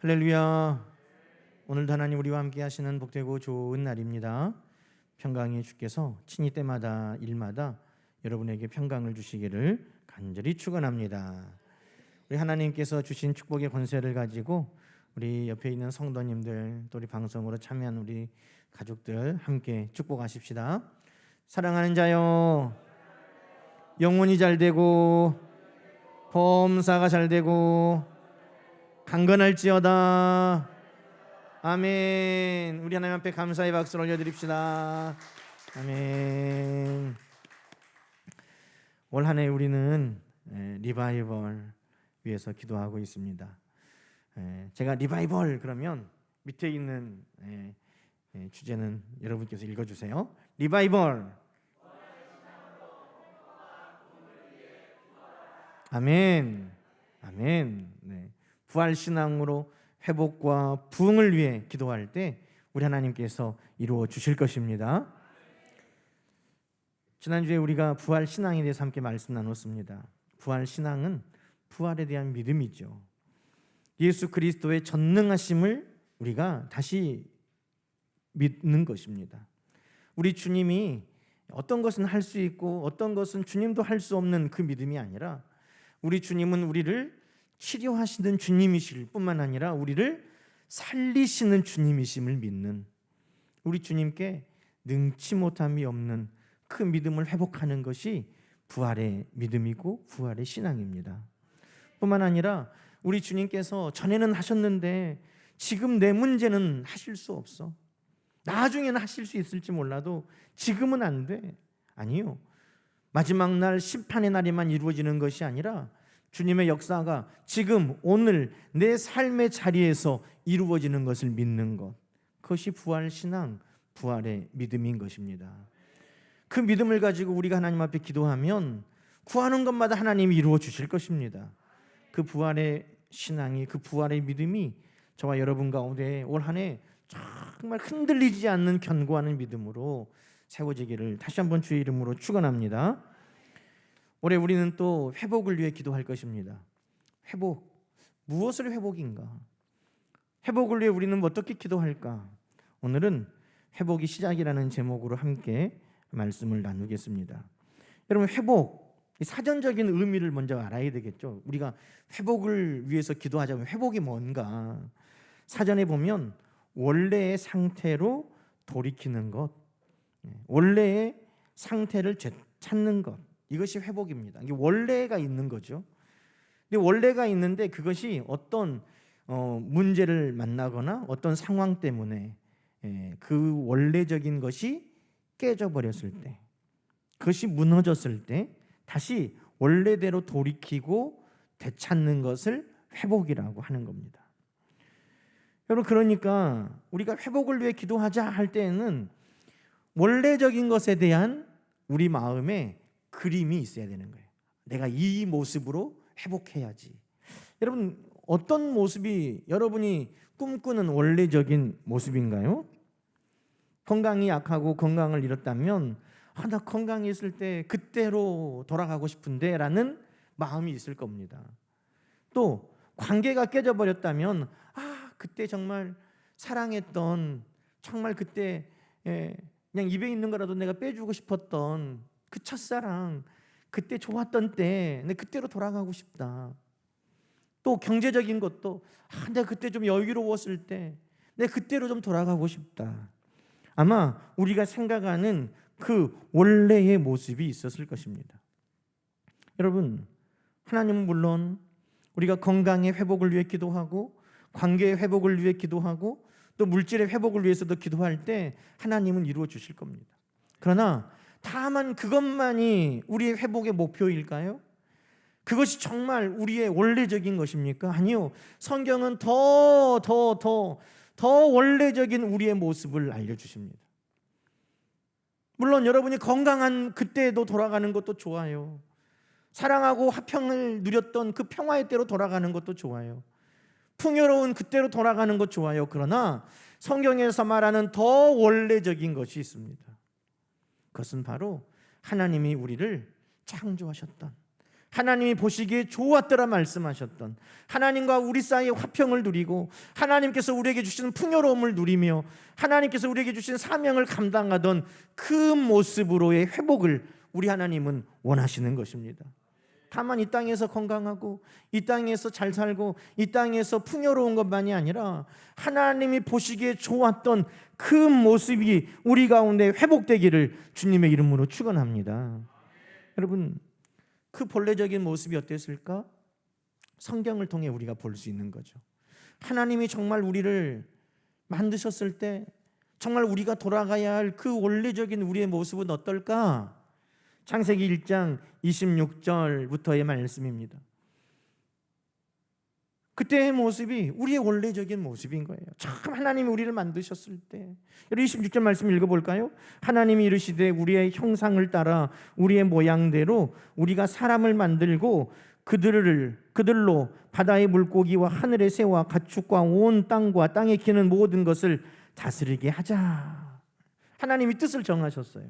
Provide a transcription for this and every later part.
할렐루야. 오늘도 하나님 우리와 함께 하시는 복되고 좋은 날입니다. 평강의 주께서 친히 때마다 일마다 여러분에게 평강을 주시기를 간절히 축원합니다. 우리 하나님께서 주신 축복의 권세를 가지고 우리 옆에 있는 성도님들 또 우리 방송으로 참여한 우리 가족들 함께 축복하십시다. 사랑하는 자요, 영혼이 잘 되고 범사가 잘 되고 강건할지어다. 아멘. 우리 하나님 앞에 감사의 박수를 올려드립시다. 아멘. 올 한 해 우리는 리바이벌 위해서 기도하고 있습니다. 제가 리바이벌 그러면 밑에 있는 주제는 여러분께서 읽어주세요. 리바이벌. 아멘. 아멘. 네. 부활신앙으로 회복과 부흥을 위해 기도할 때 우리 하나님께서 이루어 주실 것입니다. 지난주에 우리가 부활신앙에 대해서 함께 말씀 나눴습니다. 부활신앙은 부활에 대한 믿음이죠. 예수 그리스도의 전능하심을 우리가 다시 믿는 것입니다. 우리 주님이 어떤 것은 할 수 있고 어떤 것은 주님도 할 수 없는 그 믿음이 아니라 우리 주님은 우리를 치료하시는 주님이실 뿐만 아니라 우리를 살리시는 주님이심을 믿는, 우리 주님께 능치 못함이 없는 그 믿음을 회복하는 것이 부활의 믿음이고 부활의 신앙입니다. 뿐만 아니라 우리 주님께서 전에는 하셨는데 지금 내 문제는 하실 수 없어, 나중에는 하실 수 있을지 몰라도 지금은 안 돼. 아니요, 마지막 날 심판의 날에만 이루어지는 것이 아니라 주님의 역사가 지금 오늘 내 삶의 자리에서 이루어지는 것을 믿는 것, 그것이 부활신앙, 부활의 믿음인 것입니다. 그 믿음을 가지고 우리가 하나님 앞에 기도하면 구하는 것마다 하나님이 이루어 주실 것입니다. 그 부활의 신앙이, 그 부활의 믿음이 저와 여러분 가운데 올 한 해 정말 흔들리지 않는 견고한 믿음으로 세워지기를 다시 한번 주의 이름으로 축원합니다. 올해 우리는 또 회복을 위해 기도할 것입니다. 회복, 무엇을 회복인가? 회복을 위해 우리는 어떻게 기도할까? 오늘은 회복이 시작이라는 제목으로 함께 말씀을 나누겠습니다. 여러분, 회복, 사전적인 의미를 먼저 알아야 되겠죠. 우리가 회복을 위해서 기도하자면 회복이 뭔가? 사전에 보면 원래의 상태로 돌이키는 것, 원래의 상태를 찾는 것, 이것이 회복입니다. 이게 원래가 있는 거죠. 근데 원래가 있는데 그것이 어떤 문제를 만나거나 어떤 상황 때문에 그 원래적인 것이 깨져버렸을 때, 그것이 무너졌을 때 다시 원래대로 돌이키고 되찾는 것을 회복이라고 하는 겁니다. 여러분, 그러니까 우리가 회복을 위해 기도하자 할 때에는 원래적인 것에 대한 우리 마음에 그림이 있어야 되는 거예요. 내가 이 모습으로 회복해야지. 여러분, 어떤 모습이 여러분이 꿈꾸는 원래적인 모습인가요? 건강이 약하고 건강을 잃었다면 나 건강이 있을 때 그때로 돌아가고 싶은데 라는 마음이 있을 겁니다. 또 관계가 깨져버렸다면 그때 정말 사랑했던, 정말 그때 그냥 입에 있는 거라도 내가 빼주고 싶었던 그 첫사랑, 그때 좋았던 때, 내 그때로 돌아가고 싶다. 또 경제적인 것도 내가 그때 좀 여유로웠을 때, 내 그때로 좀 돌아가고 싶다. 아마 우리가 생각하는 그 원래의 모습이 있었을 것입니다. 여러분, 하나님은 물론 우리가 건강의 회복을 위해 기도하고 관계의 회복을 위해 기도하고 또 물질의 회복을 위해서도 기도할 때 하나님은 이루어 주실 겁니다. 그러나 다만 그것만이 우리의 회복의 목표일까요? 그것이 정말 우리의 원래적인 것입니까? 아니요. 성경은 더 원래적인 우리의 모습을 알려주십니다. 물론 여러분이 건강한 그때도 돌아가는 것도 좋아요. 사랑하고 화평을 누렸던 그 평화의 때로 돌아가는 것도 좋아요. 풍요로운 그때로 돌아가는 것 좋아요. 그러나 성경에서 말하는 더 원래적인 것이 있습니다. 그것은 바로 하나님이 우리를 창조하셨던, 하나님이 보시기에 좋았더라 말씀하셨던, 하나님과 우리 사이의 화평을 누리고 하나님께서 우리에게 주시는 풍요로움을 누리며 하나님께서 우리에게 주신 사명을 감당하던 그 모습으로의 회복을 우리 하나님은 원하시는 것입니다. 다만 이 땅에서 건강하고 이 땅에서 잘 살고 이 땅에서 풍요로운 것만이 아니라 하나님이 보시기에 좋았던 그 모습이 우리 가운데 회복되기를 주님의 이름으로 축원합니다. 여러분, 그 본래적인 모습이 어땠을까? 성경을 통해 우리가 볼 수 있는 거죠. 하나님이 정말 우리를 만드셨을 때 정말 우리가 돌아가야 할 그 원래적인 우리의 모습은 어떨까? 창세기 1장 26절부터의 말씀입니다. 그때의 모습이 우리의 원래적인 모습인 거예요. 참 하나님이 우리를 만드셨을 때. 26절 말씀 읽어볼까요? 하나님이 이르시되 우리의 형상을 따라 우리의 모양대로 우리가 사람을 만들고 그들로 바다의 물고기와 하늘의 새와 가축과 온 땅과 땅에 기는 모든 것을 다스리게 하자. 하나님이 뜻을 정하셨어요.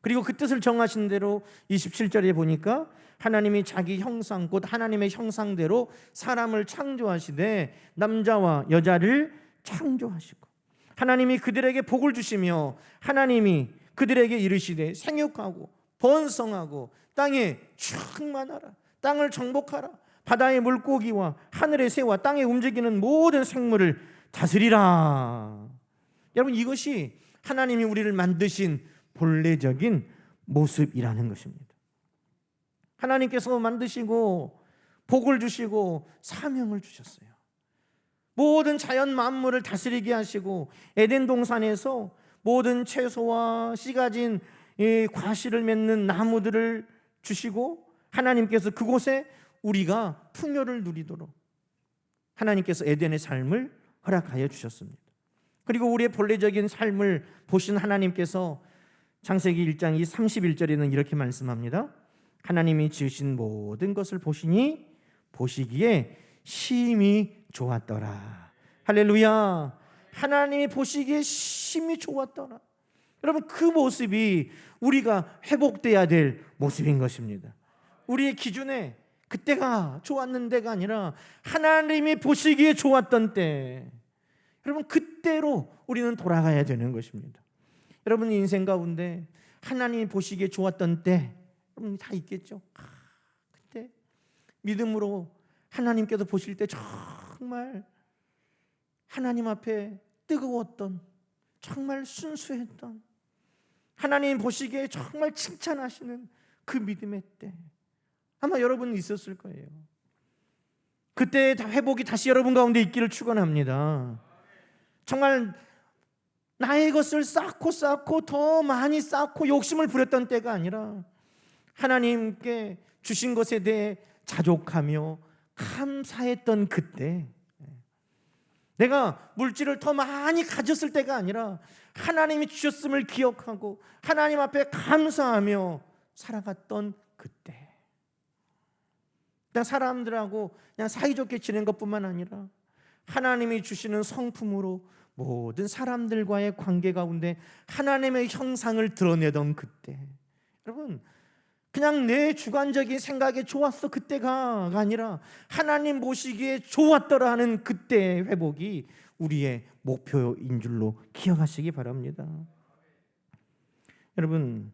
그리고 그 뜻을 정하신 대로 27절에 보니까 하나님이 자기 형상 곧 하나님의 형상대로 사람을 창조하시되 남자와 여자를 창조하시고 하나님이 그들에게 복을 주시며 하나님이 그들에게 이르시되 생육하고 번성하고 땅에 충만하라, 땅을 정복하라, 바다의 물고기와 하늘의 새와 땅에 움직이는 모든 생물을 다스리라. 여러분, 이것이 하나님이 우리를 만드신 본래적인 모습이라는 것입니다. 하나님께서 만드시고 복을 주시고 사명을 주셨어요. 모든 자연 만물을 다스리게 하시고 에덴 동산에서 모든 채소와 씨 가진 과실을 맺는 나무들을 주시고 하나님께서 그곳에 우리가 풍요를 누리도록 하나님께서 에덴의 삶을 허락하여 주셨습니다. 그리고 우리의 본래적인 삶을 보신 하나님께서 창세기 1장 31절에는 이렇게 말씀합니다. 하나님이 지으신 모든 것을 보시니 보시기에 심히 좋았더라. 할렐루야. 하나님이 보시기에 심히 좋았더라. 여러분, 그 모습이 우리가 회복돼야 될 모습인 것입니다. 우리의 기준에 그때가 좋았는데가 아니라 하나님이 보시기에 좋았던 때, 여러분, 그때로 우리는 돌아가야 되는 것입니다. 여러분 인생 가운데 하나님이 보시기에 좋았던 때 여러분 다 있겠죠. 그때 믿음으로 하나님께서 보실 때 정말 하나님 앞에 뜨거웠던, 정말 순수했던, 하나님 보시기에 정말 칭찬하시는 그 믿음의 때 아마 여러분 있었을 거예요. 그때 회복이 다시 여러분 가운데 있기를 축원합니다. 정말 나의 것을 쌓고 더 많이 쌓고 욕심을 부렸던 때가 아니라 하나님께 주신 것에 대해 자족하며 감사했던 그때, 내가 물질을 더 많이 가졌을 때가 아니라 하나님이 주셨음을 기억하고 하나님 앞에 감사하며 살아갔던 그때, 그냥 사람들하고 그냥 사이좋게 지낸 것뿐만 아니라 하나님이 주시는 성품으로 모든 사람들과의 관계 가운데 하나님의 형상을 드러내던 그때, 여러분 그냥 내 주관적인 생각에 좋았어 그때가 아니라 하나님 보시기에 좋았더라 하는 그때의 회복이 우리의 목표인 줄로 기억하시기 바랍니다. 여러분,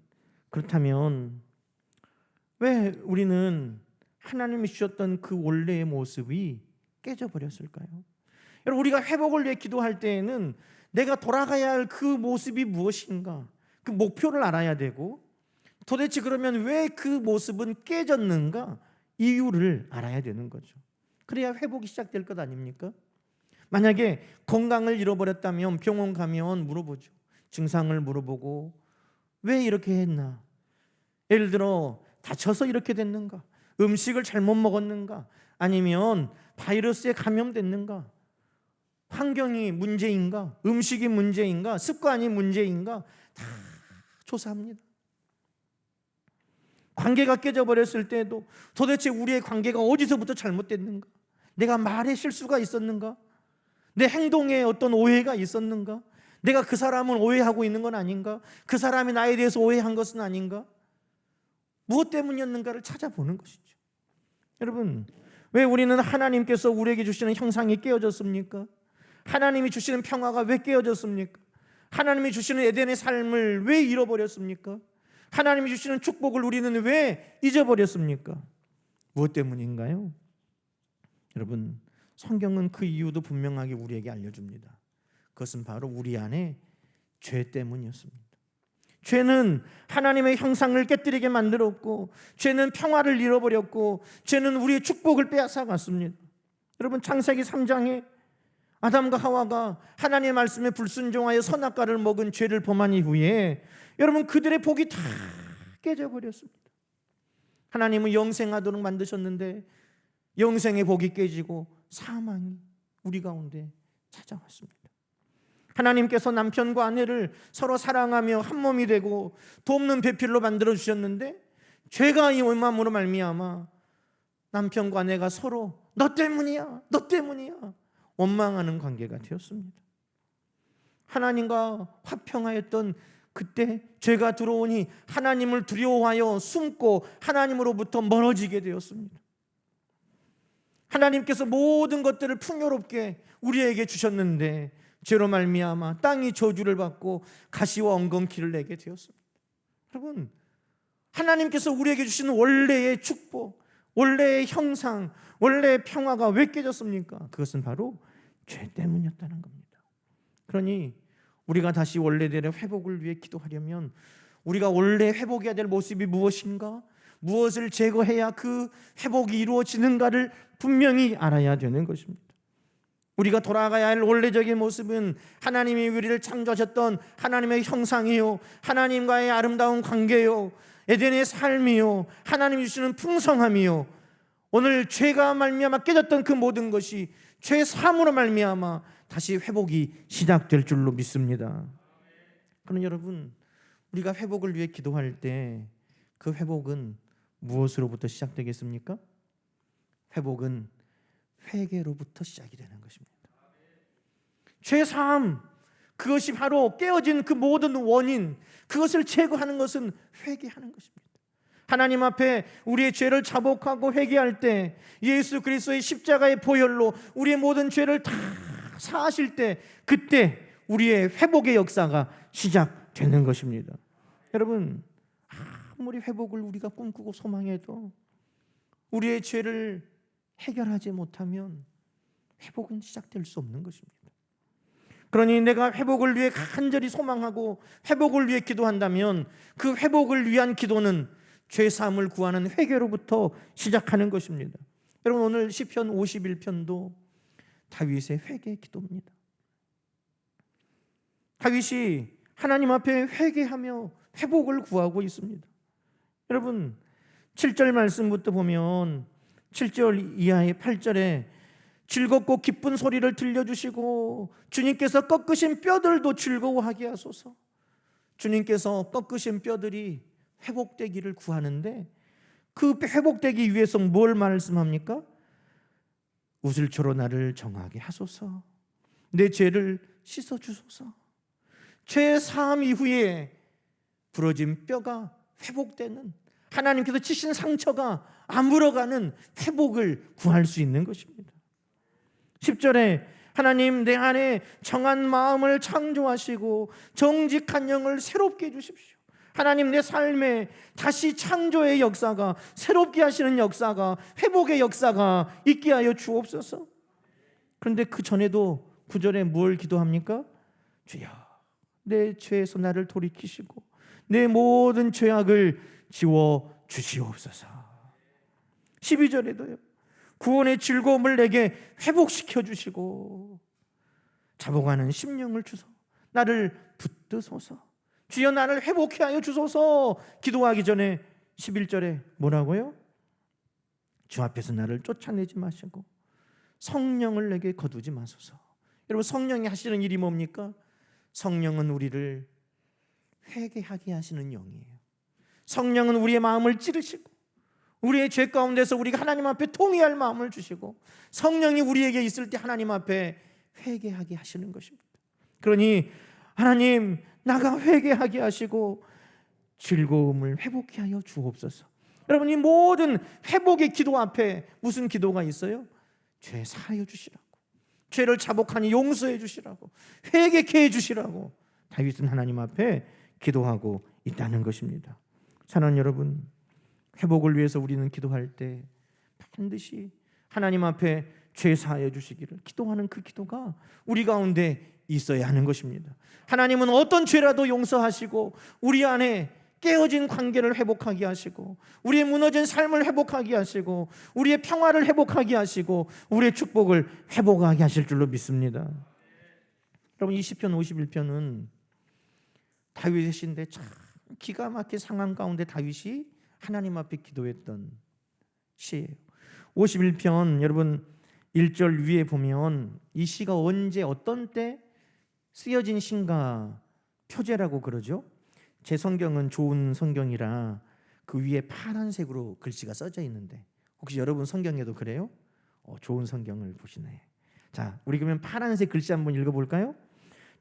그렇다면 왜 우리는 하나님이 주셨던 그 원래의 모습이 깨져버렸을까요? 여러분, 우리가 회복을 위해 기도할 때에는 내가 돌아가야 할 그 모습이 무엇인가, 그 목표를 알아야 되고, 도대체 그러면 왜 그 모습은 깨졌는가, 이유를 알아야 되는 거죠. 그래야 회복이 시작될 것 아닙니까? 만약에 건강을 잃어버렸다면 병원 가면 물어보죠. 증상을 물어보고 왜 이렇게 했나, 예를 들어 다쳐서 이렇게 됐는가, 음식을 잘못 먹었는가, 아니면 바이러스에 감염됐는가, 환경이 문제인가, 음식이 문제인가, 습관이 문제인가, 다 조사합니다. 관계가 깨져버렸을 때도 도대체 우리의 관계가 어디서부터 잘못됐는가, 내가 말에 실수가 있었는가, 내 행동에 어떤 오해가 있었는가, 내가 그 사람을 오해하고 있는 건 아닌가, 그 사람이 나에 대해서 오해한 것은 아닌가, 무엇 때문이었는가를 찾아보는 것이죠. 여러분, 왜 우리는 하나님께서 우리에게 주시는 형상이 깨어졌습니까? 하나님이 주시는 평화가 왜 깨어졌습니까? 하나님이 주시는 에덴의 삶을 왜 잃어버렸습니까? 하나님이 주시는 축복을 우리는 왜 잊어버렸습니까? 무엇 때문인가요? 여러분, 성경은 그 이유도 분명하게 우리에게 알려줍니다. 그것은 바로 우리 안에 죄 때문이었습니다. 죄는 하나님의 형상을 깨뜨리게 만들었고, 죄는 평화를 잃어버렸고, 죄는 우리의 축복을 빼앗아갔습니다. 여러분, 창세기 3장에 아담과 하와가 하나님의 말씀에 불순종하여 선악과를 먹은 죄를 범한 이후에 여러분, 그들의 복이 다 깨져버렸습니다. 하나님은 영생하도록 만드셨는데 영생의 복이 깨지고 사망이 우리 가운데 찾아왔습니다. 하나님께서 남편과 아내를 서로 사랑하며 한 몸이 되고 돕는 배필로 만들어 주셨는데 죄가 이 마음으로 말미암아 남편과 아내가 서로 너 때문이야, 너 때문이야 원망하는 관계가 되었습니다. 하나님과 화평하였던 그때 죄가 들어오니 하나님을 두려워하여 숨고 하나님으로부터 멀어지게 되었습니다. 하나님께서 모든 것들을 풍요롭게 우리에게 주셨는데 죄로 말미암아 땅이 저주를 받고 가시와 엉겅퀴를 내게 되었습니다. 여러분, 하나님께서 우리에게 주시는 원래의 축복, 원래의 형상, 원래의 평화가 왜 깨졌습니까? 그것은 바로 죄 때문이었다는 겁니다. 그러니 우리가 다시 원래대로 회복을 위해 기도하려면 우리가 원래 회복해야 될 모습이 무엇인가? 무엇을 제거해야 그 회복이 이루어지는가를 분명히 알아야 되는 것입니다. 우리가 돌아가야 할 원래적인 모습은 하나님이 우리를 창조하셨던 하나님의 형상이요, 하나님과의 아름다운 관계요, 에덴의 삶이요, 하나님이 주시는 풍성함이요, 오늘 죄가 말미암아 깨졌던 그 모든 것이 죄 사함으로 말미암아 다시 회복이 시작될 줄로 믿습니다. 그럼 여러분, 우리가 회복을 위해 기도할 때 그 회복은 무엇으로부터 시작되겠습니까? 회복은 회개로부터 시작이 되는 것입니다. 죄사함, 그것이 바로 깨어진 그 모든 원인, 그것을 제거하는 것은 회개하는 것입니다. 하나님 앞에 우리의 죄를 자복하고 회개할 때 예수 그리스도의 십자가의 보혈로 우리의 모든 죄를 다 사하실 때 그때 우리의 회복의 역사가 시작되는 것입니다. 여러분, 아무리 회복을 우리가 꿈꾸고 소망해도 우리의 죄를 해결하지 못하면 회복은 시작될 수 없는 것입니다. 그러니 내가 회복을 위해 간절히 소망하고 회복을 위해 기도한다면 그 회복을 위한 기도는 죄사함을 구하는 회개로부터 시작하는 것입니다. 여러분, 오늘 시편 51편도 다윗의 회개 기도입니다. 다윗이 하나님 앞에 회개하며 회복을 구하고 있습니다. 여러분, 7절 말씀부터 보면 7절 이하의 8절에 즐겁고 기쁜 소리를 들려주시고 주님께서 꺾으신 뼈들도 즐거워하게 하소서. 주님께서 꺾으신 뼈들이 회복되기를 구하는데 그 회복되기 위해서 뭘 말씀합니까? 우슬초로 나를 정하게 하소서. 내 죄를 씻어주소서. 죄 사함 이후에 부러진 뼈가 회복되는, 하나님께서 치신 상처가 아물어가는 회복을 구할 수 있는 것입니다. 10절에 하나님, 내 안에 정한 마음을 창조하시고 정직한 영을 새롭게 해주십시오. 하나님, 내 삶에 다시 창조의 역사가, 새롭게 하시는 역사가, 회복의 역사가 있게 하여 주옵소서. 그런데 그 전에도 9절에 뭘 기도합니까? 주여, 내 죄에서 나를 돌이키시고 내 모든 죄악을 지워 주시옵소서. 12절에도요, 구원의 즐거움을 내게 회복시켜 주시고 자복하는 심령을 주소 나를 붙드소서. 주여, 나를 회복해 하여 주소서. 기도하기 전에 11절에 뭐라고요? 주 앞에서 나를 쫓아내지 마시고 성령을 내게 거두지 마소서. 여러분, 성령이 하시는 일이 뭡니까? 성령은 우리를 회개하게 하시는 영이에요. 성령은 우리의 마음을 찌르시고 우리의 죄 가운데서 우리가 하나님 앞에 통회할 마음을 주시고 성령이 우리에게 있을 때 하나님 앞에 회개하게 하시는 것입니다. 그러니 하나님, 나가 회개하게 하시고 즐거움을 회복해 하여 주옵소서. 여러분, 이 모든 회복의 기도 앞에 무슨 기도가 있어요? 죄 사하여 주시라고, 죄를 자복하니 용서해 주시라고, 회개케 해 주시라고 다윗은 하나님 앞에 기도하고 있다는 것입니다. 사랑하는 여러분, 회복을 위해서 우리는 기도할 때 반드시 하나님 앞에 죄 사하여 주시기를 기도하는 그 기도가 우리 가운데 있어야 하는 것입니다. 하나님은 어떤 죄라도 용서하시고 우리 안에 깨어진 관계를 회복하게 하시고 우리의 무너진 삶을 회복하게 하시고 우리의 평화를 회복하게 하시고 우리의 축복을 회복하게 하실 줄로 믿습니다. 여러분, 이 시편 51편은 다윗의 시인데 참 기가 막힌 상황 가운데 다윗이 하나님 앞에 기도했던 시예요. 51편 여러분 1절 위에 보면 이 시가 언제 어떤 때 쓰여진 시인가 표제라고 그러죠. 제 성경은 좋은 성경이라 그 위에 파란색으로 글씨가 써져 있는데 혹시 여러분 성경에도 그래요? 좋은 성경을 보시네. 자, 우리 그러면 파란색 글씨 한번 읽어볼까요?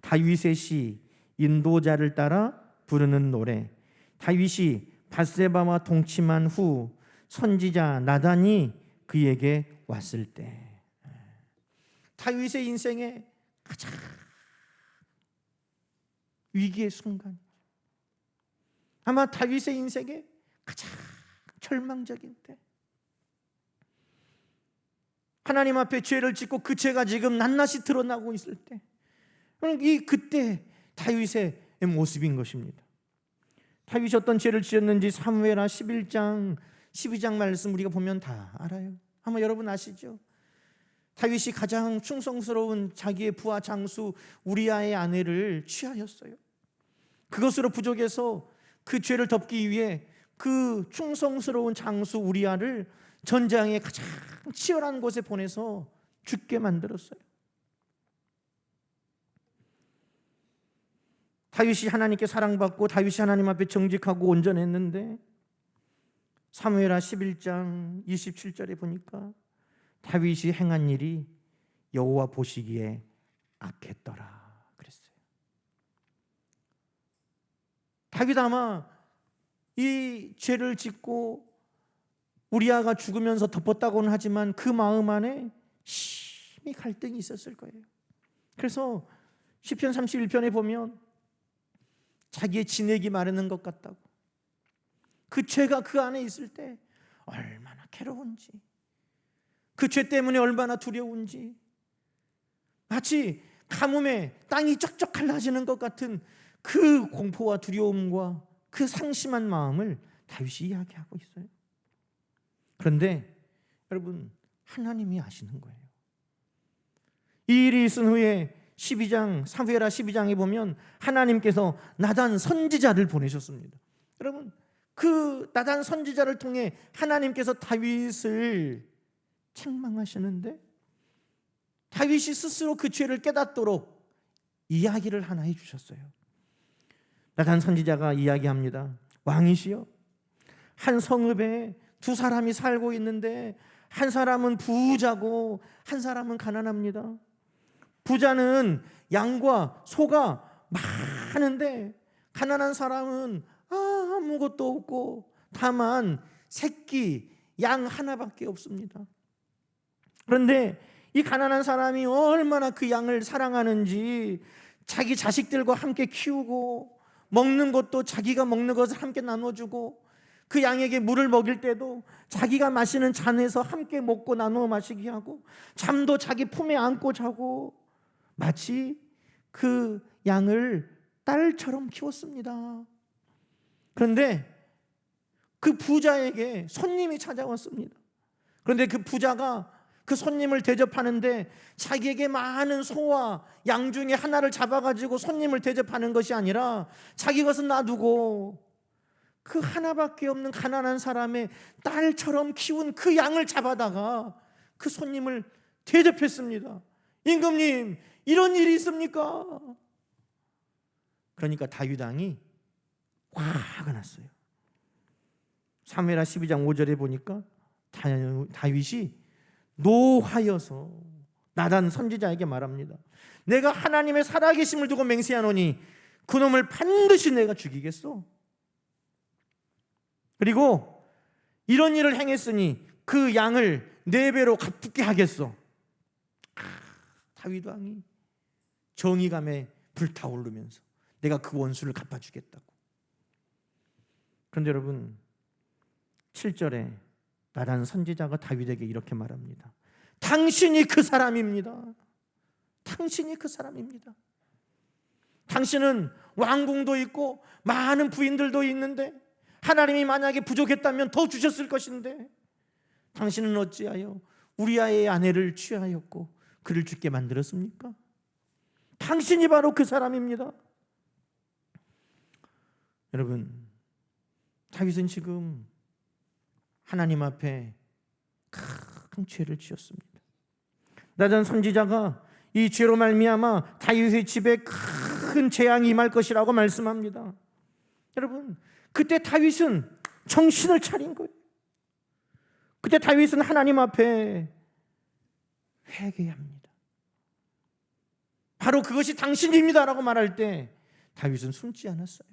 다윗의 시, 인도자를 따라 부르는 노래. 다윗이 밧세바와 동침한 후 선지자 나단이 그에게 왔을 때. 다윗의 인생에 가장 위기의 순간, 아마 다윗의 인생에 가장 절망적인 때, 하나님 앞에 죄를 짓고 그 죄가 지금 낱낱이 드러나고 있을 때, 그때 다윗의 모습인 것입니다. 다윗이 어떤 죄를 지었는지 사무엘하 11장 12장 말씀 우리가 보면 다 알아요. 아마 여러분 아시죠? 다윗이 가장 충성스러운 자기의 부하 장수 우리아의 아내를 취하였어요. 그것으로 부족해서 그 죄를 덮기 위해 그 충성스러운 장수 우리아를 전장의 가장 치열한 곳에 보내서 죽게 만들었어요. 다윗이 하나님께 사랑받고 다윗이 하나님 앞에 정직하고 온전했는데 사무엘하 11장 27절에 보니까 다윗이 행한 일이 여호와 보시기에 악했더라 그랬어요. 다윗 아마 이 죄를 짓고 우리아가 죽으면서 덮었다고는 하지만 그 마음 안에 심히 갈등이 있었을 거예요. 그래서 시편 31편에 보면 자기의 진액이 마르는 것 같다고, 그 죄가 그 안에 있을 때 얼마나 괴로운지, 그 죄 때문에 얼마나 두려운지, 마치 가뭄에 땅이 쩍쩍 갈라지는 것 같은 그 공포와 두려움과 그 상심한 마음을 다윗이 이야기하고 있어요. 그런데 여러분, 하나님이 아시는 거예요. 이 일이 있은 후에 12장 사무엘하 12장에 보면 하나님께서 나단 선지자를 보내셨습니다. 여러분, 그 나단 선지자를 통해 하나님께서 다윗을 책망하시는데 다윗이 스스로 그 죄를 깨닫도록 이야기를 하나 해주셨어요. 나단 선지자가 이야기합니다. 왕이시여, 한 성읍에 두 사람이 살고 있는데 한 사람은 부자고 한 사람은 가난합니다. 부자는 양과 소가 많은데 가난한 사람은 아무것도 없고 다만 새끼 양 하나밖에 없습니다. 그런데 이 가난한 사람이 얼마나 그 양을 사랑하는지 자기 자식들과 함께 키우고 먹는 것도 자기가 먹는 것을 함께 나눠주고 그 양에게 물을 먹일 때도 자기가 마시는 잔에서 함께 먹고 나누어 마시게 하고 잠도 자기 품에 안고 자고 마치 그 양을 딸처럼 키웠습니다. 그런데 그 부자에게 손님이 찾아왔습니다. 그런데 그 부자가 그 손님을 대접하는데 자기에게 많은 소와 양 중에 하나를 잡아가지고 손님을 대접하는 것이 아니라 자기 것은 놔두고 그 하나밖에 없는 가난한 사람의 딸처럼 키운 그 양을 잡아다가 그 손님을 대접했습니다. 임금님, 이런 일이 있습니까? 그러니까 다윗 왕이 화가 났어요. 사무엘하 12장 5절에 보니까 다윗이 노하여서 나단 선지자에게 말합니다. 내가 하나님의 살아계심을 두고 맹세하노니 그놈을 반드시 내가 죽이겠소. 그리고 이런 일을 행했으니 그 양을 4배로 갚게 하겠소. 다윗 왕이 정의감에 불타오르면서 내가 그 원수를 갚아주겠다고. 그런데 여러분 7절에 나단 선지자가 다윗에게 이렇게 말합니다. 당신이 그 사람입니다. 당신이 그 사람입니다. 당신은 왕궁도 있고 많은 부인들도 있는데 하나님이 만약에 부족했다면 더 주셨을 것인데 당신은 어찌하여 우리아의 아내를 취하였고 그를 죽게 만들었습니까? 당신이 바로 그 사람입니다. 여러분, 다윗은 지금 하나님 앞에 큰 죄를 지었습니다. 나단 선지자가 이 죄로 말미암아 다윗의 집에 큰 재앙이 임할 것이라고 말씀합니다. 여러분, 그때 다윗은 정신을 차린 거예요. 그때 다윗은 하나님 앞에 회개합니다. 바로 그것이 당신입니다라고 말할 때 다윗은 숨지 않았어요.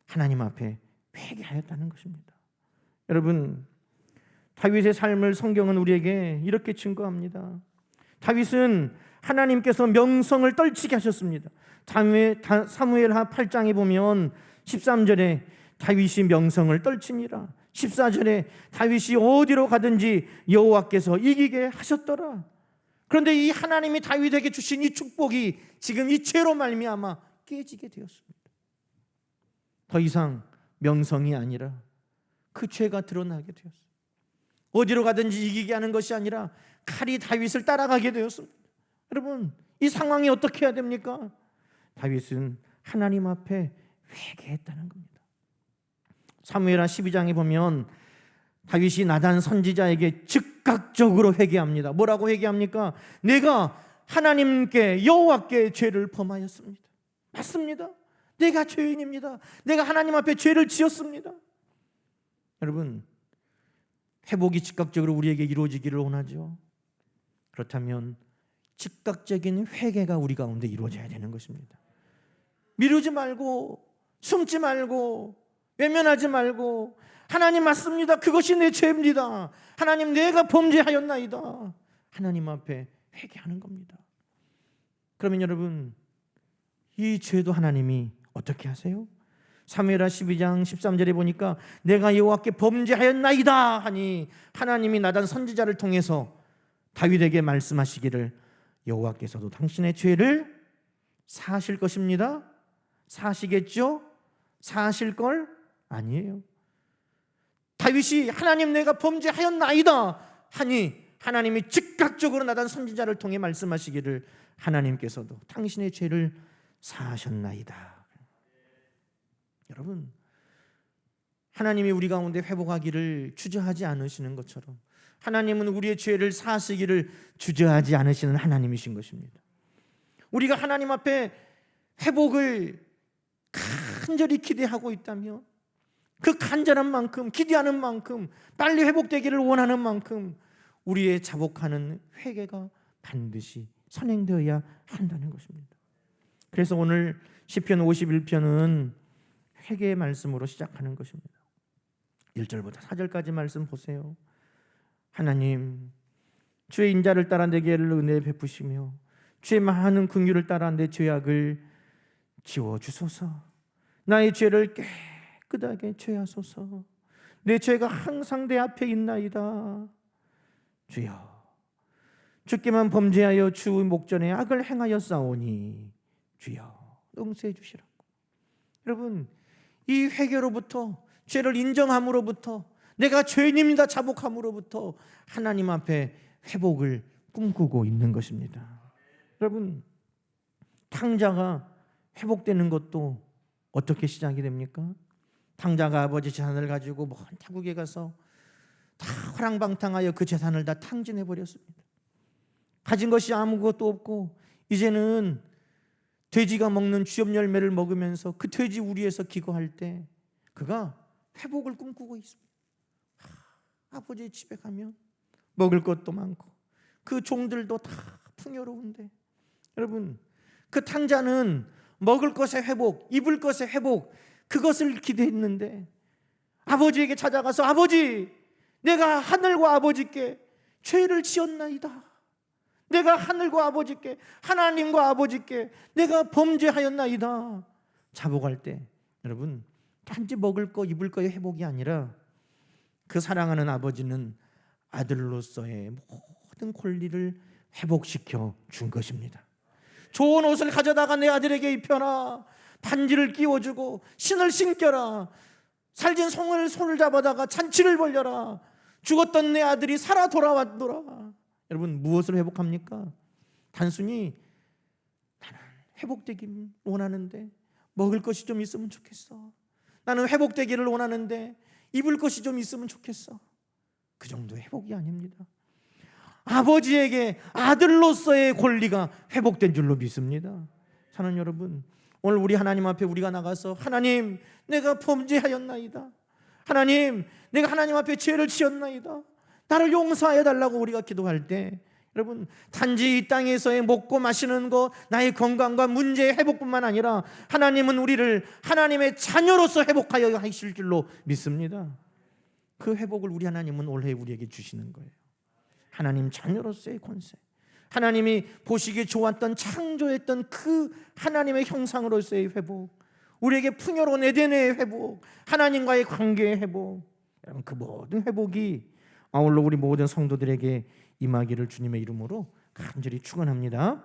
하나님 앞에 회개하였다는 것입니다. 여러분, 다윗의 삶을 성경은 우리에게 이렇게 증거합니다. 다윗은 하나님께서 명성을 떨치게 하셨습니다. 사무엘하 8장에 보면 13절에 다윗이 명성을 떨치니라. 14절에 다윗이 어디로 가든지 여호와께서 이기게 하셨더라. 그런데 이 하나님이 다윗에게 주신 이 축복이 지금 이 죄로 말미암아 깨지게 되었습니다. 더 이상 명성이 아니라 그 죄가 드러나게 되었습니다. 어디로 가든지 이기게 하는 것이 아니라 칼이 다윗을 따라가게 되었습니다. 여러분, 이 상황이 어떻게 해야 됩니까? 다윗은 하나님 앞에 회개했다는 겁니다. 사무엘하 12장에 보면 다윗이 나단 선지자에게 즉각적으로 회개합니다. 뭐라고 회개합니까? 내가 하나님께 여호와께 죄를 범하였습니다. 맞습니다. 내가 죄인입니다. 내가 하나님 앞에 죄를 지었습니다. 여러분, 회복이 즉각적으로 우리에게 이루어지기를 원하죠. 그렇다면 즉각적인 회개가 우리 가운데 이루어져야 되는 것입니다. 미루지 말고, 숨지 말고, 외면하지 말고, 하나님 맞습니다. 그것이 내 죄입니다. 하나님, 내가 범죄하였나이다. 하나님 앞에 회개하는 겁니다. 그러면 여러분, 이 죄도 하나님이 어떻게 하세요? 사무엘하 12장 13절에 보니까 내가 여호와께 범죄하였나이다 하니 하나님이 나단 선지자를 통해서 다윗에게 말씀하시기를 여호와께서도 당신의 죄를 사하실 것입니다. 사시겠죠? 사하실 걸? 아니에요. 다윗이 하나님 내가 범죄하였나이다 하니 하나님이 즉각적으로 나단 선지자를 통해 말씀하시기를 하나님께서도 당신의 죄를 사하셨나이다. 여러분, 하나님이 우리 가운데 회복하기를 주저하지 않으시는 것처럼 하나님은 우리의 죄를 사하시기를 주저하지 않으시는 하나님이신 것입니다. 우리가 하나님 앞에 회복을 간절히 기대하고 있다면 그 간절한 만큼, 기대하는 만큼, 빨리 회복되기를 원하는 만큼 우리의 자복하는 회개가 반드시 선행되어야 한다는 것입니다. 그래서 오늘 시편 51편은 회개의 말씀으로 시작하는 것입니다. 1절부터 4절까지 말씀 보세요. 하나님, 주의 인자를 따라 내게 은혜 베푸시며 주의 많은 긍휼을 따라 내 죄악을 지워주소서. 나의 죄를 깨끗하게 죄하소서. 내 죄가 항상 내 앞에 있나이다. 주여, 주께만 범죄하여 주 목전에 악을 행하였사오니 주여 용서해 주시라고. 여러분, 이 회개로부터, 죄를 인정함으로부터, 내가 죄인입니다 자복함으로부터 하나님 앞에 회복을 꿈꾸고 있는 것입니다. 여러분, 탕자가 회복되는 것도 어떻게 시작이 됩니까? 탕자가 아버지 재산을 가지고 먼 타국에 가서 다 화랑방탕하여 그 재산을 다 탕진해 버렸습니다. 가진 것이 아무것도 없고 이제는 돼지가 먹는 쥐업 열매를 먹으면서 그 돼지 우리에서 기거할 때 그가 회복을 꿈꾸고 있습니다. 아버지 집에 가면 먹을 것도 많고 그 종들도 다 풍요로운데, 여러분, 그 탕자는 먹을 것의 회복, 입을 것의 회복, 그것을 기대했는데 아버지에게 찾아가서 아버지, 내가 하늘과 아버지께 죄를 지었나이다. 내가 하늘과 아버지께, 하나님과 아버지께 내가 범죄하였나이다. 자복할 때 여러분, 단지 먹을 거 입을 거의 회복이 아니라 그 사랑하는 아버지는 아들로서의 모든 권리를 회복시켜 준 것입니다. 좋은 옷을 가져다가 내 아들에게 입혀라. 반지를 끼워주고 신을 신겨라. 살진 송을 손을 잡아다가 잔치를 벌려라. 죽었던 내 아들이 살아 돌아왔더라. 여러분, 무엇을 회복합니까? 단순히 나는 회복되기를 원하는데 먹을 것이 좀 있으면 좋겠어. 나는 회복되기를 원하는데 입을 것이 좀 있으면 좋겠어. 그 정도 회복이 아닙니다. 아버지에게 아들로서의 권리가 회복된 줄로 믿습니다. 사랑하는 여러분, 오늘 우리 하나님 앞에 우리가 나가서 하나님, 내가 범죄하였나이다. 하나님, 내가 하나님 앞에 죄를 지었나이다. 나를 용서하여 달라고 우리가 기도할 때 여러분, 단지 이 땅에서의 먹고 마시는 것, 나의 건강과 문제의 회복뿐만 아니라 하나님은 우리를 하나님의 자녀로서 회복하여 하실 줄로 믿습니다. 그 회복을 우리 하나님은 올해 우리에게 주시는 거예요. 하나님 자녀로서의 권세, 하나님이 보시기에 좋았던 창조했던 그 하나님의 형상으로서의 회복, 우리에게 풍요로운 에덴의 회복, 하나님과의 관계의 회복, 여러분, 그 모든 회복이 아울러 우리 모든 성도들에게 임하기를 주님의 이름으로 간절히 축원합니다.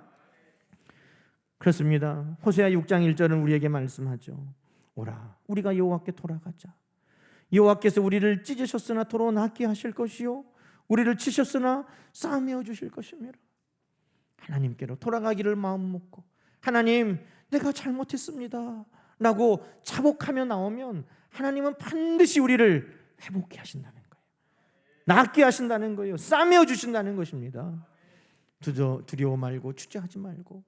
그렇습니다. 호세아 6장 1절은 우리에게 말씀하죠. 오라, 우리가 여호와께 돌아가자. 여호와께서 우리를 찢으셨으나 도로 낫게 하실 것이요, 우리를 치셨으나 싸매어 주실 것입니다. 하나님께로 돌아가기를 마음 먹고, 하나님, 내가 잘못했습니다 라고 자복하며 나오면 하나님은 반드시 우리를 회복케 하신다는 거예요. 낫게 하신다는 거예요. 싸매어 주신다는 것입니다. 두려워 말고 주저하지 말고,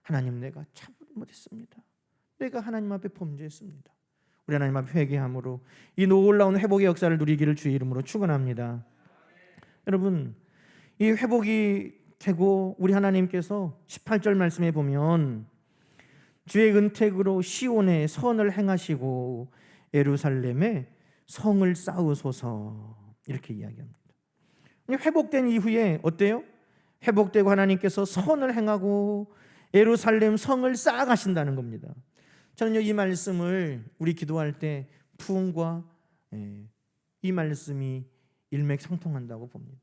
하나님, 내가 잘못했습니다. 내가 하나님 앞에 범죄했습니다. 우리 하나님 앞에 회개함으로 이 놀라운 회복의 역사를 누리기를 주의 이름으로 축원합니다. 여러분, 이 회복이 되고 우리 하나님께서 18절 말씀에 보면 주의 은택으로 시온에 선을 행하시고 예루살렘에 성을 쌓으소서, 이렇게 이야기합니다. 회복된 이후에 어때요? 회복되고 하나님께서 선을 행하고 예루살렘 성을 쌓아가신다는 겁니다. 저는 이 말씀을 우리 기도할 때 부흥과 이 말씀이 일맥상통한다고 봅니다.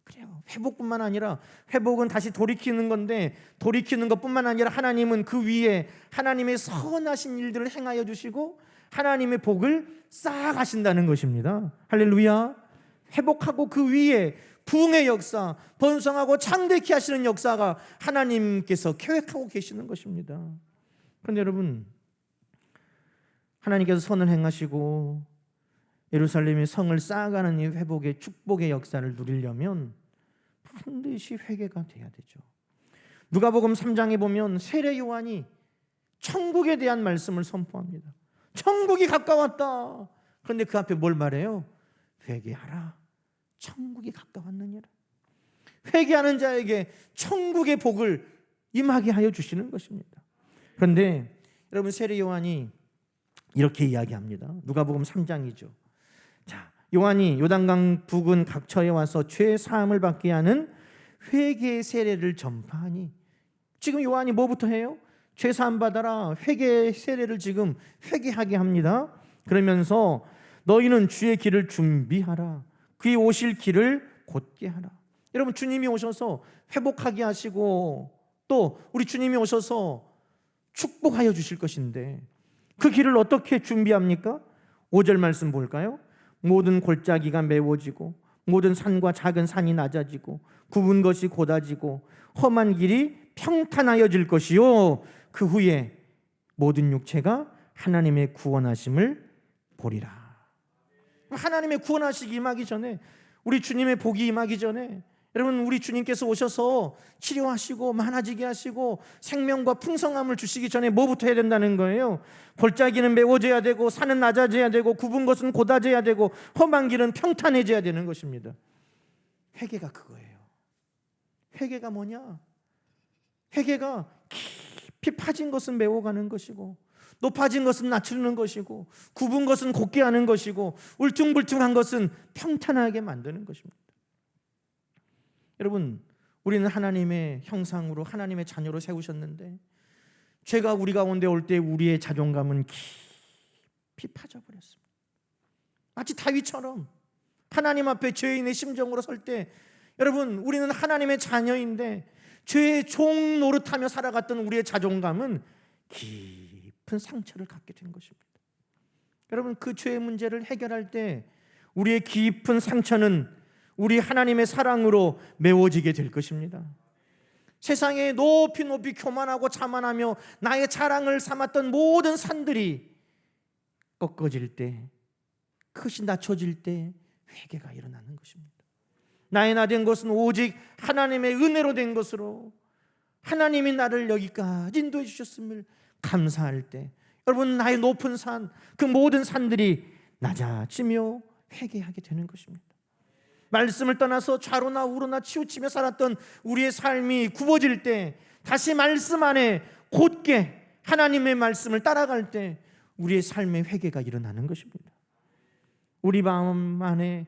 그래요. 회복뿐만 아니라, 회복은 다시 돌이키는 건데, 돌이키는 것뿐만 아니라 하나님은 그 위에 하나님의 선하신 일들을 행하여 주시고 하나님의 복을 쌓아가신다는 것입니다. 할렐루야. 회복하고 그 위에 부흥의 역사, 번성하고 창대케 하시는 역사가 하나님께서 계획하고 계시는 것입니다. 그런데 여러분, 하나님께서 선을 행하시고 예루살렘의 성을 쌓아가는 이 회복의 축복의 역사를 누리려면 반드시 회개가 돼야 되죠. 누가복음 3장에 보면 세례 요한이 천국에 대한 말씀을 선포합니다. 천국이 가까웠다. 그런데 그 앞에 뭘 말해요? 회개하라, 천국이 가까웠느니라. 회개하는 자에게 천국의 복을 임하게 하여 주시는 것입니다. 그런데 여러분, 세례 요한이 이렇게 이야기합니다. 누가복음 3장이죠. 자, 요한이 요단강 부근 각처에 와서 죄 사함을 받게 하는 회개의 세례를 전파하니, 지금 요한이 뭐부터 해요? 죄 사함 받아라, 회개의 세례를 지금 회개하게 합니다. 그러면서 너희는 주의 길을 준비하라, 그의 오실 길을 곧게 하라. 여러분, 주님이 오셔서 회복하게 하시고 또 우리 주님이 오셔서 축복하여 주실 것인데 그 길을 어떻게 준비합니까? 5절 말씀 볼까요? 모든 골짜기가 메워지고 모든 산과 작은 산이 낮아지고 굽은 것이 곧아지고 험한 길이 평탄하여질 것이요, 그 후에 모든 육체가 하나님의 구원하심을 보리라. 하나님의 구원하시기 임하기 전에, 우리 주님의 복이 임하기 전에, 여러분, 우리 주님께서 오셔서 치료하시고 많아지게 하시고 생명과 풍성함을 주시기 전에 뭐부터 해야 된다는 거예요? 골짜기는 메워져야 되고 산은 낮아져야 되고 굽은 것은 곧아져야 되고 험한 길은 평탄해져야 되는 것입니다. 회개가 그거예요. 회개가 뭐냐? 회개가 깊이 파진 것은 메워가는 것이고 높아진 것은 낮추는 것이고, 굽은 것은 곧게 하는 것이고, 울퉁불퉁한 것은 평탄하게 만드는 것입니다. 여러분, 우리는 하나님의 형상으로 하나님의 자녀로 세우셨는데 죄가 우리 가운데 올 때 우리의 자존감은 깊이 파져버렸습니다. 마치 다윗처럼 하나님 앞에 죄인의 심정으로 설 때, 여러분, 우리는 하나님의 자녀인데 죄의 종 노릇하며 살아갔던 우리의 자존감은 깊은 상처를 갖게 된 것입니다. 여러분, 그 죄의 문제를 해결할 때 우리의 깊은 상처는 우리 하나님의 사랑으로 메워지게 될 것입니다. 세상에 높이 높이 교만하고 자만하며 나의 자랑을 삼았던 모든 산들이 꺾어질 때, 크시 낮춰질 때 회개가 일어나는 것입니다. 나의 나 된 것은 오직 하나님의 은혜로 된 것으로, 하나님이 나를 여기까지 인도해 주셨음을 감사할 때, 여러분, 나의 높은 산, 그 모든 산들이 낮아지며 회개하게 되는 것입니다. 말씀을 떠나서 좌로나 우로나 치우치며 살았던 우리의 삶이 굽어질 때, 다시 말씀 안에 곧게 하나님의 말씀을 따라갈 때 우리의 삶의 회개가 일어나는 것입니다. 우리 마음 안에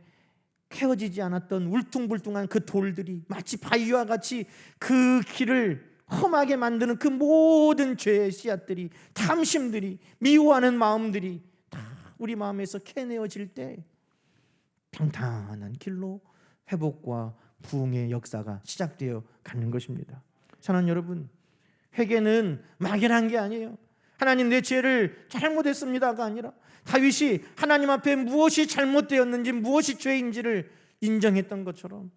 캐어지지 않았던 울퉁불퉁한 그 돌들이 마치 바위와 같이 그 길을 험하게 만드는 그 모든 죄의 씨앗들이, 탐심들이, 미워하는 마음들이 다 우리 마음에서 캐내어질 때 평탄한 길로 회복과 부흥의 역사가 시작되어 가는 것입니다. 사랑하는 여러분, 회개는 막연한 게 아니에요. 하나님, 내 죄를 잘못했습니다가 아니라 다윗이 하나님 앞에 무엇이 잘못되었는지, 무엇이 죄인지를 인정했던 것처럼,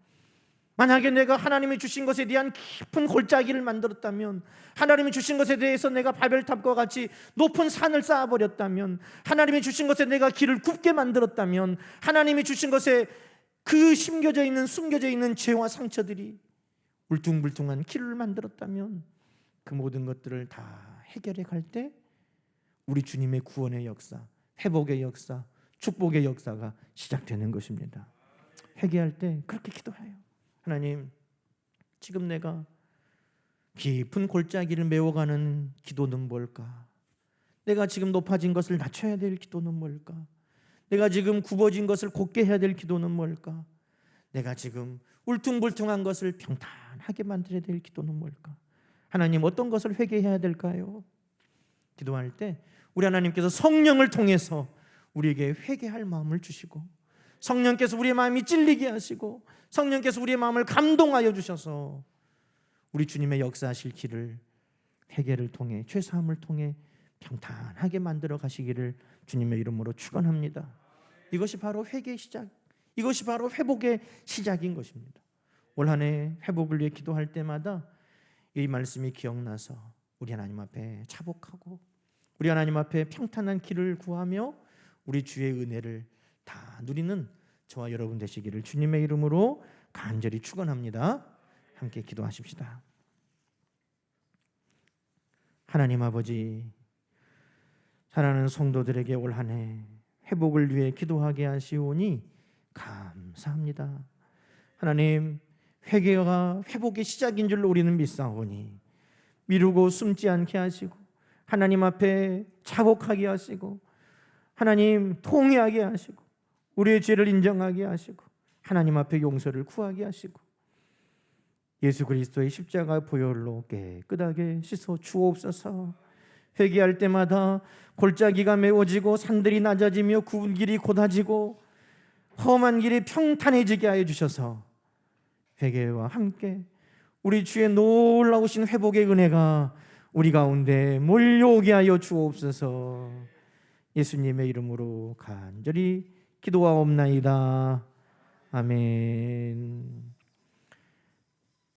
만약에 내가 하나님이 주신 것에 대한 깊은 골짜기를 만들었다면, 하나님이 주신 것에 대해서 내가 바벨탑과 같이 높은 산을 쌓아버렸다면, 하나님이 주신 것에 내가 길을 굽게 만들었다면, 하나님이 주신 것에 그 숨겨져 있는 죄와 상처들이 울퉁불퉁한 길을 만들었다면, 그 모든 것들을 다 해결해 갈 때 우리 주님의 구원의 역사, 회복의 역사, 축복의 역사가 시작되는 것입니다. 회개할 때 그렇게 기도해요. 하나님, 지금 내가 깊은 골짜기를 메워가는 기도는 뭘까? 내가 지금 높아진 것을 낮춰야 될 기도는 뭘까? 내가 지금 굽어진 것을 곧게 해야 될 기도는 뭘까? 내가 지금 울퉁불퉁한 것을 평탄하게 만들어야 될 기도는 뭘까? 하나님, 어떤 것을 회개해야 될까요? 기도할 때 우리 하나님께서 성령을 통해서 우리에게 회개할 마음을 주시고, 성령께서 우리의 마음이 찔리게 하시고, 성령께서 우리의 마음을 감동하여 주셔서 우리 주님의 역사하실 길을 회개를 통해, 죄사함을 통해 평탄하게 만들어 가시기를 주님의 이름으로 축원합니다. 이것이 바로 회개의 시작, 이것이 바로 회복의 시작인 것입니다. 올 한 해 회복을 위해 기도할 때마다 이 말씀이 기억나서 우리 하나님 앞에 자복하고, 우리 하나님 앞에 평탄한 길을 구하며 우리 주의 은혜를 다 누리는 저와 여러분 되시기를 주님의 이름으로 간절히 축원합니다. 함께 기도하십시다. 하나님 아버지, 사랑하는 성도들에게 올 한 해 회복을 위해 기도하게 하시오니 감사합니다. 하나님, 회개가 회복의 시작인 줄 우리는 믿사오니 미루고 숨지 않게 하시고, 하나님 앞에 자복하게 하시고, 하나님 통회하게 하시고, 우리의 죄를 인정하게 하시고, 하나님 앞에 용서를 구하게 하시고, 예수 그리스도의 십자가 보혈로 깨끗하게 씻어 주옵소서. 회개할 때마다 골짜기가 메워지고 산들이 낮아지며 굽은 길이 곧아지고 험한 길이 평탄해지게 하여 주셔서 회개와 함께 우리 주의 놀라우신 회복의 은혜가 우리 가운데 몰려오게 하여 주옵소서. 예수님의 이름으로 간절히 기도하옵나이다. 아멘.